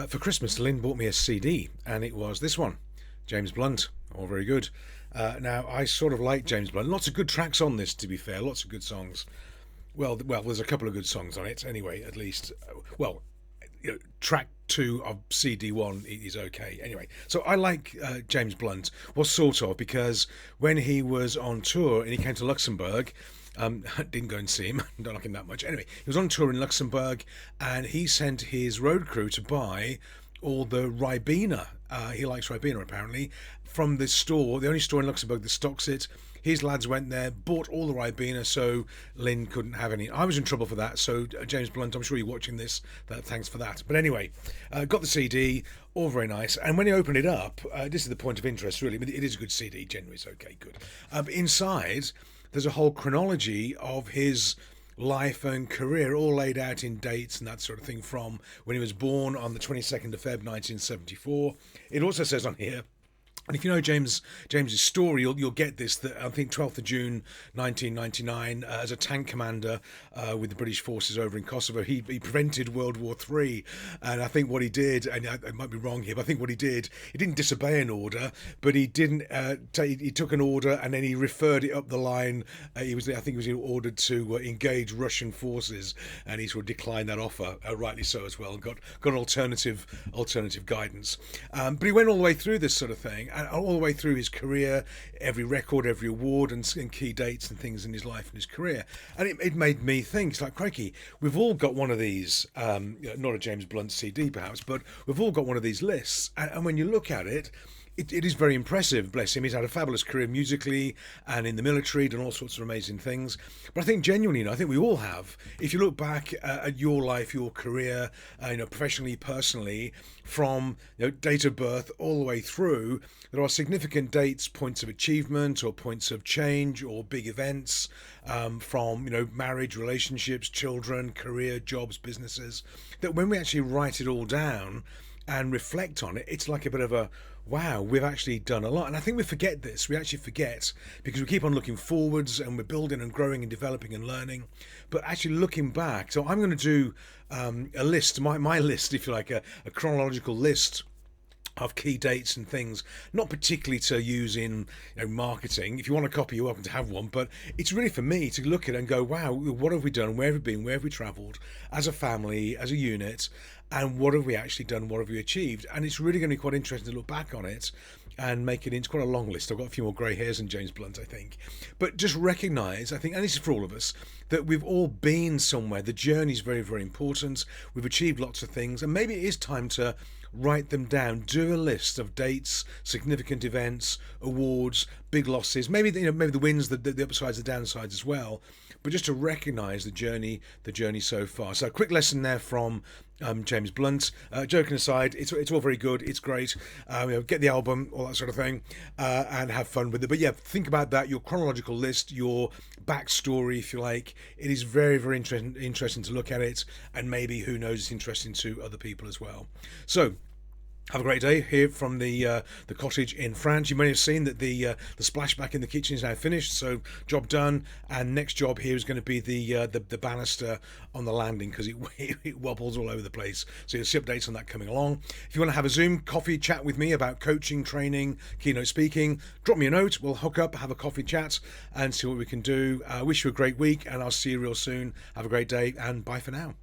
For Christmas, Lynn bought me a CD, and it was this one, James Blunt. All very good. Now, I sort of like James Blunt. Lots of good tracks on this, to be fair. Lots of good songs. Well, there's a couple of good songs on it, anyway. At least, track two of CD one is okay. Anyway, so I like James Blunt. Well, sort of, because when he was on tour and he came to Luxembourg. Didn't go and see him, don't like him that much. Anyway, he was on tour in Luxembourg and he sent his road crew to buy all the Ribena. He likes Ribena apparently, from the store, the only store in Luxembourg that stocks it. His lads went there, bought all the Ribena, so Lynn couldn't have any. I was in trouble for that, so James Blunt, I'm sure you're watching this. Thanks for that. But anyway, got the CD, all very nice. And when you open it up, this is the point of interest, really. It is a good CD, generally, it's okay, good. But inside, there's a whole chronology of his life and career, all laid out in dates and that sort of thing, from when he was born on the 22nd of Feb 1974. It also says on here, and if you know James's story, you'll get this, that I think 12th of June 1999, as a tank commander with the British forces over in Kosovo, he prevented World War III. And I think what he did, and I might be wrong here, but I think what he didn't disobey an order, but he didn't. He took an order and then he referred it up the line. I think he was ordered to engage Russian forces, and he sort of declined that offer, rightly so as well, and got alternative guidance. But he went all the way through this sort of thing. And all the way through his career, every record, every award, and key dates and things in his life and his career. And it made me think, it's like, crikey, we've all got one of these, not a James Blunt CD perhaps, but we've all got one of these lists. And when you look at it, it is very impressive, bless him. He's had a fabulous career musically and in the military, done all sorts of amazing things. But I think genuinely, I think we all have. If you look back at your life, your career, professionally, personally, from date of birth all the way through, there are significant dates, points of achievement or points of change or big events, from marriage, relationships, children, career, jobs, businesses, that when we actually write it all down and reflect on it, it's like a bit of a wow, we've actually done a lot. And I think we forget this. We actually forget because we keep on looking forwards and we're building and growing and developing and learning. But actually looking back, so I'm going to do a list, my list, if you like, a chronological list of key dates and things, not particularly to use in marketing. If you want a copy, you're welcome to have one, but it's really for me to look at it and go, wow, what have we done, where have we been, where have we travelled as a family, as a unit, and what have we actually done, what have we achieved? And it's really going to be quite interesting to look back on it and make it into quite a long list. I've got a few more grey hairs than James Blunt, I think. But just recognise, I think, and this is for all of us, that we've all been somewhere. The journey is very, very important. We've achieved lots of things, and maybe it is time to write them down. Do a list of dates, significant events, awards, big losses, maybe maybe the wins, the upsides, the downsides as well. But just to recognise the journey so far. So a quick lesson there from James Blunt. Joking aside, it's all very good. It's great. Get the album, all that sort of thing, and have fun with it. But yeah, think about that. Your chronological list, your backstory, if you like. It is very, very interesting to look at it, and maybe who knows, it's interesting to other people as well. So. Have a great day here from the cottage in France. You may have seen that the splashback in the kitchen is now finished, so job done. And next job here is going to be the banister on the landing, because it wobbles all over the place. So you'll see updates on that coming along. If you want to have a Zoom coffee chat with me about coaching, training, keynote speaking, drop me a note. We'll hook up, have a coffee chat, and see what we can do. I wish you a great week, and I'll see you real soon. Have a great day, and bye for now.